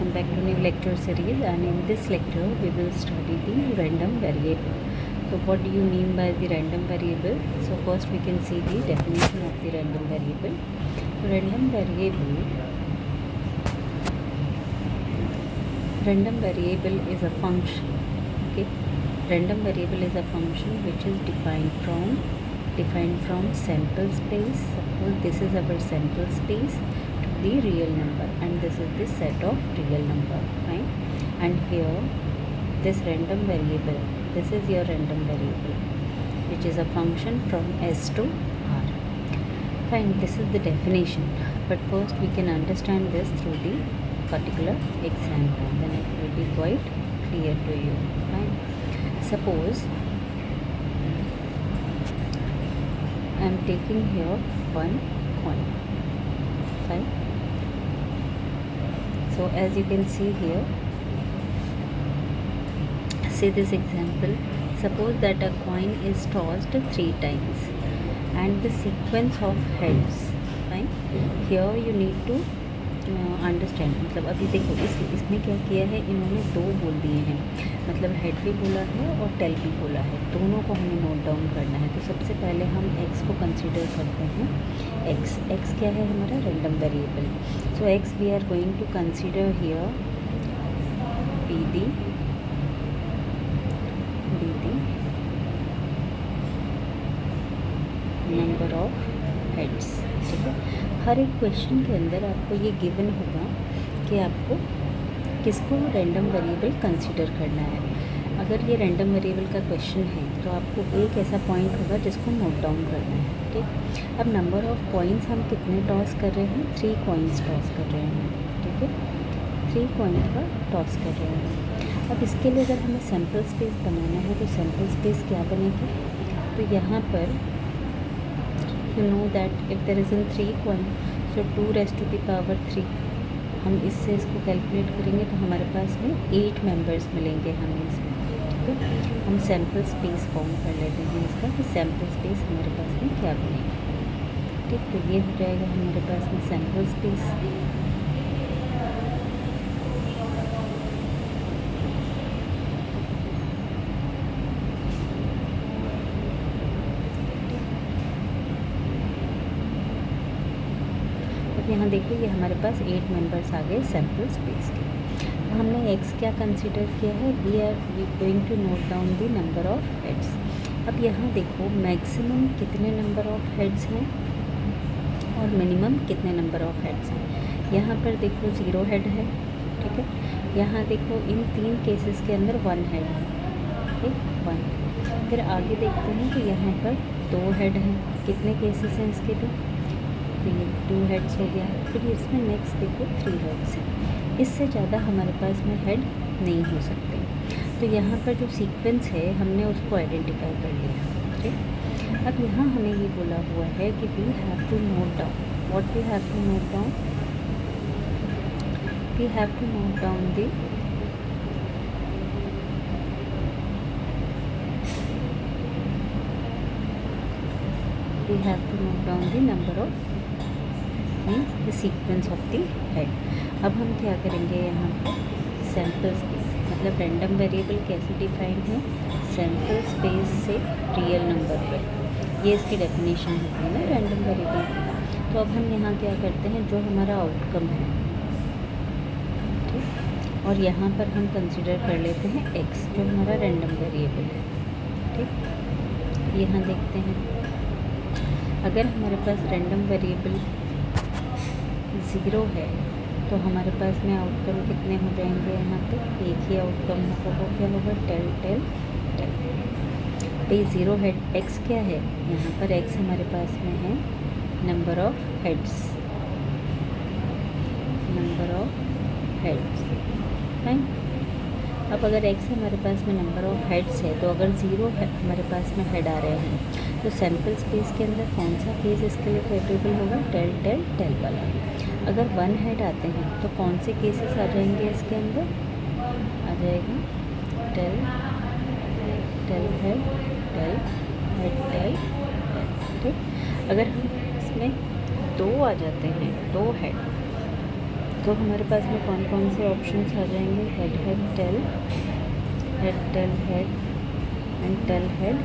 welcome back to new lecture series, and in this lecture we will study the random variable. So what do you mean by the random variable? So first we can see the definition of the random variable. Random variable is a function. Okay, random variable is a function which is defined from sample space. Suppose this is our sample space to the real number, and this is the set of real number, right? And here this random variable, this is your random variable, which is a function from S to R. Fine, this is the definition, but first we can understand this through the particular example, then it will be quite clear to you. Fine, suppose I am taking here one coin. Fine, so as you can see here, see this example. Suppose that a coin is tossed 3 times and the sequence of heads. Fine, here you need to understand, मतलब अभी देखो इसमें क्या किया है, इन्होंने 2 बोल दिए हैं, मतलब हेड भी बोला है और टेल भी बोला है, दोनों को हमें नोट डाउन करना है। तो सबसे पहले हम एक्स को कंसीडर करते हैं। एक्स क्या है हमारा random variable. So X we are going to consider here be the number of heads. ठीक है, हर एक क्वेश्चन के अंदर आपको ये गिवन होगा कि आपको किसको रैंडम वेरिएबल कंसीडर करना है। अगर ये रैंडम वेरिएबल का क्वेश्चन है तो आपको एक ऐसा पॉइंट होगा जिसको नोट डाउन करना है। ठीक, अब नंबर ऑफ कॉइन्स हम कितने टॉस कर रहे हैं, 3 कॉइन्स टॉस कर रहे हैं। ठीक है, 3 कॉइन का टॉस कर रहे हैं। अब इसके लिए अगर हमें सैम्पल स्पेस बनाना है तो सैम्पल स्पेस क्या बनेगी, तो यहाँ पर you know that if there is in 3 coin, so 2 raised to the power 3, हम इससे इसको कैलकुलेट करेंगे तो हमारे पास में 8 मेंबर्स मिलेंगे हमें इसमें। ठीक है, हम सैम्पल स्पेस फॉर्म कर लेते हैं इसका कि सैम्पल स्पेस हमारे पास में क्या बनेगा। ठीक, तो ये हो जाएगा हमारे पास में सैम्पल स्पेस। यहाँ देखिए ये हमारे पास 8 मेंबर्स आ गए सैम्पल स्पेस के। तो हमने एक्स क्या कंसीडर किया है, we are going to note down the number of heads. अब यहाँ देखो मैक्सिमम कितने नंबर ऑफ हेड्स हैं और मिनिमम कितने नंबर ऑफ हेड्स हैं। यहाँ पर देखो 0 हेड है। ठीक है, यहाँ देखो इन 3 केसेस के अंदर 1 हेड है। ठीक, 1। फिर आगे देखते हैं कि यहाँ पर 2 हेड हैं, कितने केसेस हैं इसके भी, तो ये 2 हेड्स हो गया। फिर इसमें नेक्स्ट देखो 3 हेड्स हैं, इससे ज़्यादा हमारे पास में हेड नहीं हो सकते। तो यहाँ पर जो सीक्वेंस है हमने उसको आइडेंटिफाई कर लिया। ठीक, अब यहाँ हमें ये बोला हुआ है कि we have to note down, what we have to note down, we have to note down the we have to note down the number of means the sequence of the head। अब हम क्या करेंगे यहाँ पर sample space, मतलब random variable कैसे define है, sample space से रियल नंबर पर, ये इसकी डेफिनेशन होती है ना रैंडम वेरिएबल। तो अब हम यहाँ क्या करते हैं, जो हमारा आउटकम है, ठीक, और यहाँ पर हम कंसिडर कर लेते हैं एक्स जो हमारा रैंडम वेरिएबल है। ठीक, यहाँ देखते हैं अगर हमारे पास रैंडम वेरिएबल 0 है तो हमारे पास में आउटकम कितने हो जाएंगे, यहाँ पे एक ही आउटकम होगा, वो क्या होगा, टेल टेल टेल। भाई 0 हेड एक्स क्या है, यहाँ पर एक्स हमारे पास में है number of heads, number of heads. Fine, अब अगर एक्स हमारे पास में नंबर ऑफ हेड्स है तो अगर 0 हमारे पास में हेड आ रहे हैं तो सैम्पल स्पेस के अंदर कौन सा केस इसके लिए फेवरेबल होगा, टेल टेल टेल वाला। अगर 1 हेड आते हैं तो कौन से केसेस आ जाएंगे इसके अंदर, आ जाएगा tail tail head tail head tail tail. ठीक, अगर हम इसमें 2 आ जाते हैं, 2 हेड, तो हमारे पास में कौन कौन से ऑप्शंस आ जाएंगे, head head tail, head tail head and tail head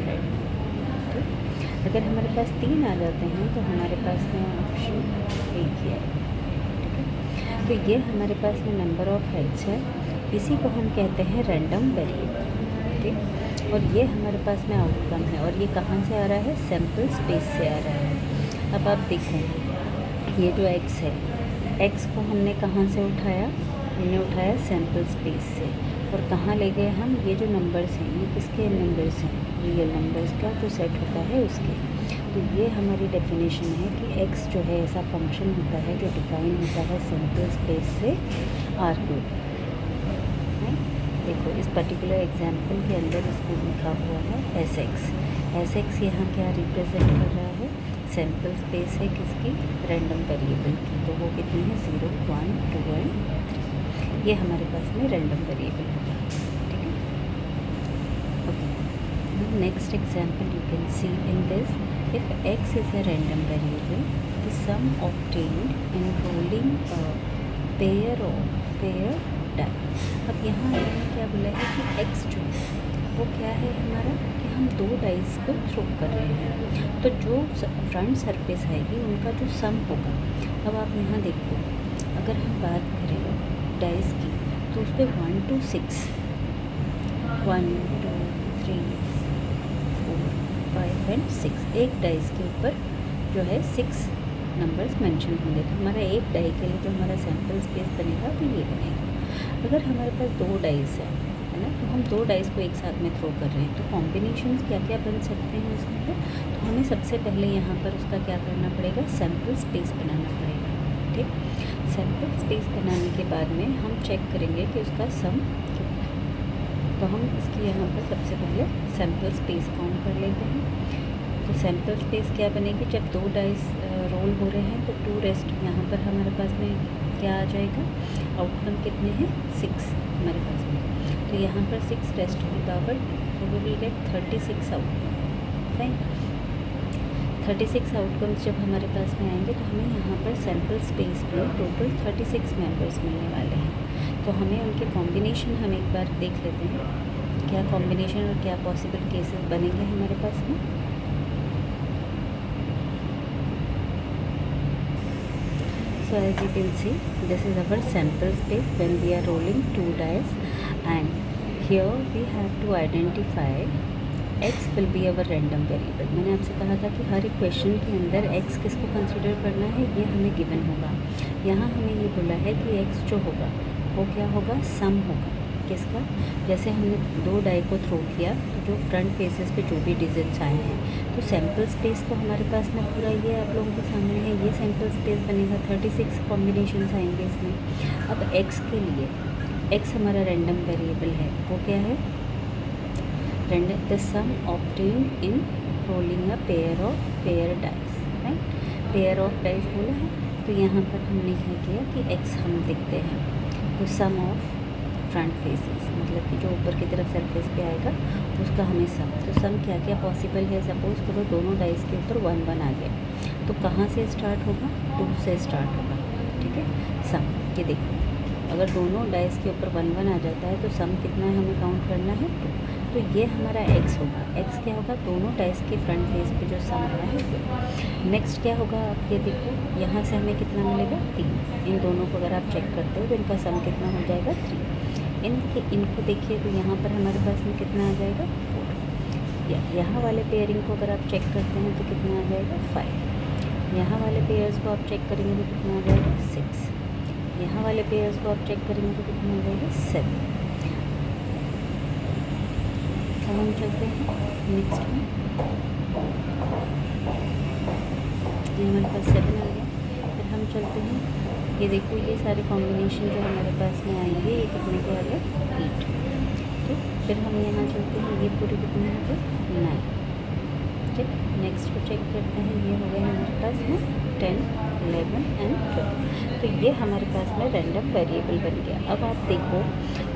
head. ठीक, अगर हमारे पास 3 आ जाते हैं तो हमारे पास में ऑप्शन एक ही है। ठीक है, तो ये हमारे पास में नंबर ऑफ हेड्स है, इसी को हम कहते हैं रैंडम वेरिएबल। ठीक, और ये हमारे पास में आउटकम है, और ये कहाँ से आ रहा है, सैम्पल स्पेस से आ रहा है। अब आप देखो, ये जो x है, x को हमने कहाँ से उठाया, हमने उठाया सैम्पल स्पेस से, और कहाँ ले गए हम, ये जो नंबर्स हैं ये किसके नंबर्स हैं, रियल नंबर्स का जो सेट होता है उसके। तो ये हमारी डेफिनेशन है कि x जो है ऐसा फंक्शन होता है जो डिफाइन होता है सैम्पल स्पेस से R3। देखो इस पर्टिकुलर एग्जाम्पल के अंदर इसमें लिखा हुआ है एस एक्स यहाँ क्या रिप्रेजेंट कर रहा है, सैम्पल स्पेस है किसकी, रैंडम वेरिएबल की। तो वो कितनी है, 0 1 2 एंड 3। ये हमारे पास में रैंडम वेरिएबल होगा। ठीक है, okay. Next example you can see in this, if x is a random variable, the sum obtained in rolling a pair die. अब यहाँ मैंने क्या बोला है कि x जो है वो क्या है हमारा, कि हम 2 डाइस को थ्रो कर रहे हैं, तो जो फ्रंट सरफेस आएगी उनका जो सम होगा। अब आप यहाँ देखो, अगर हम बात करें डाइस की तो उस पर 1 to 6, 1 2 3 4 5 एंड 6, एक डाइस के ऊपर जो है 6 नंबर्स मेंशन होंगे। तो हमारा एक डाई के लिए जो हमारा सैम्पल स्पेस बनेगा वो ये बनेगा। अगर हमारे पास 2 डाइस है ना, तो हम 2 डाइस को एक साथ में थ्रो कर रहे हैं, तो कॉम्बिनेशंस क्या क्या बन सकते हैं उसमें पे? तो हमें सबसे पहले यहाँ पर उसका क्या करना पड़ेगा, सैम्पल स्पेस बनाना पड़ेगा। ठीक, सैम्पल स्पेस बनाने के बाद में हम चेक करेंगे कि उसका सम कितना है। तो हम इसकी यहाँ पर सबसे पहले सैम्पल स्पेस काउंट कर लेते हैं। तो सैम्पल स्पेस क्या बनेगी, जब 2 डाइस रोल हो रहे हैं तो 2 रेस्ट यहाँ पर हमारे पास में क्या आ जाएगा, आउटकम कितने हैं, 6 हमारे पास में। तो यहाँ पर 6 रेस्ट की पावर, तो we will get 36 outcome. Fine, 36 outcomes जब हमारे पास में आएंगे तो हमें यहाँ पर सैम्पल स्पेस में टोटल 36 मेंबर्स मिलने वाले हैं। तो हमें उनके कॉम्बिनेशन हम एक बार देख लेते हैं, क्या कॉम्बिनेशन और क्या पॉसिबल केसेस बनेंगे हमारे पास में। So as you can see, this is our sample space when we are rolling 2 dice, and here we have to identify x will be our random variable। मैंने आपसे कहा था कि हर एक क्वेश्चन के अंदर x किसको कंसीडर करना है, ये हमें गिवन होगा। यहाँ हमें ये बोला है कि x जो होगा वो क्या होगा, सम होगा किसका, जैसे हमने 2 डाई को थ्रो किया तो जो फ्रंट फेसेस पे जो भी डिजिट्स आए हैं, तो सैम्पल स्पेस तो हमारे पास में पूरा ये आप लोगों के सामने है, ये सैम्पल स्पेस बनेगा, 36 कॉम्बिनेशंस आएंगे इसमें। अब x के लिए, x हमारा रैंडम वेरिएबल है, वो क्या है, random the sum obtained in rolling a pair dice. Right, pair of dice बोला है, तो यहाँ पर हमने क्या किया कि x हम देखते हैं, तो सम ऑफ फ्रंट फेसेस, मतलब कि जो ऊपर की तरफ सरफेस पे आएगा उसका हमें सम। तो सम क्या क्या पॉसिबल है, सपोज करो दोनों डाइस के ऊपर 1 1 आ गया, तो कहाँ से स्टार्ट होगा, 2 से स्टार्ट होगा। ठीक है, सम ये देखो, अगर दोनों डाइस के ऊपर 1 1 आ जाता है तो सम कितना है हमें काउंट करना है, 2। तो ये हमारा x होगा, x क्या होगा, दोनों डाइस के फ्रंट फेस पे जो सम आया है वो। नेक्स्ट क्या होगा, आप ये देखो, यहाँ से हमें कितना मिलेगा, 3। इन दोनों को अगर आप चेक करते हो तो इनका सम कितना हो जाएगा, 3। इनको देखिए तो यहाँ पर हमारे पास में कितना आ जाएगा, 4। यहाँ वाले पेयरिंग को अगर आप चेक करते हैं तो कितना आ जाएगा, 5। यहाँ वाले पेयर्स को आप चेक करेंगे तो कितना आ जाएगा, 6। यहाँ वाले पेयर्स को आप चेक करेंगे तो कितना आ जाएगा, 7। अब हम चलते हैं नेक्स्ट में, ये हमारे पास 7 आ गया। फिर हम चलते हैं, ये देखो ये सारे कॉम्बिनेशन जो हमारे पास में आएंगे ये कितने के आ गए, 8। ठीक, फिर हम यहाँ चलते हैं, ये पूरे कितने हो गए, 9। ठीक, नेक्स्ट को चेक करते हैं, ये हो गए हमारे पास में 10 11 एंड 12। तो ये हमारे पास में रैंडम वेरिएबल बन गया। अब आप देखो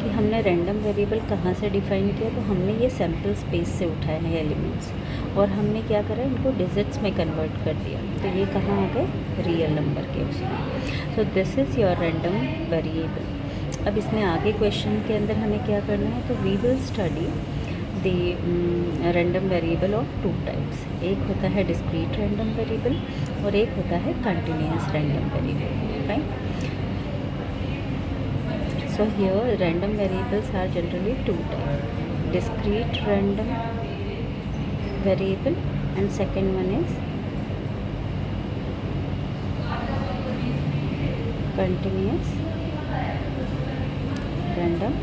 कि हमने रैंडम वेरिएबल कहाँ से डिफ़ाइन किया, तो हमने ये सैम्पल स्पेस से उठाए हैं एलिमेंट्स, और हमने क्या करा, इनको डिजिट्स में कन्वर्ट कर दिया, तो ये कहाँ आ गए, रियल नंबर के उसमें। So this is your random variable. अब इसमें आगे क्वेश्चन के अंदर हमें क्या करना है, तो we will study the random variable of two types. एक होता है डिस्क्रीट रैंडम वेरिएबल और एक होता है continuous random variable, right. So here random variables are generally two types, discrete random variable and second one is continuous random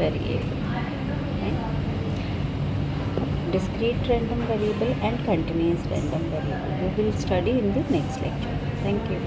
variable. Right? Discrete random variable and continuous random variable we will study in the next lecture. Thank you.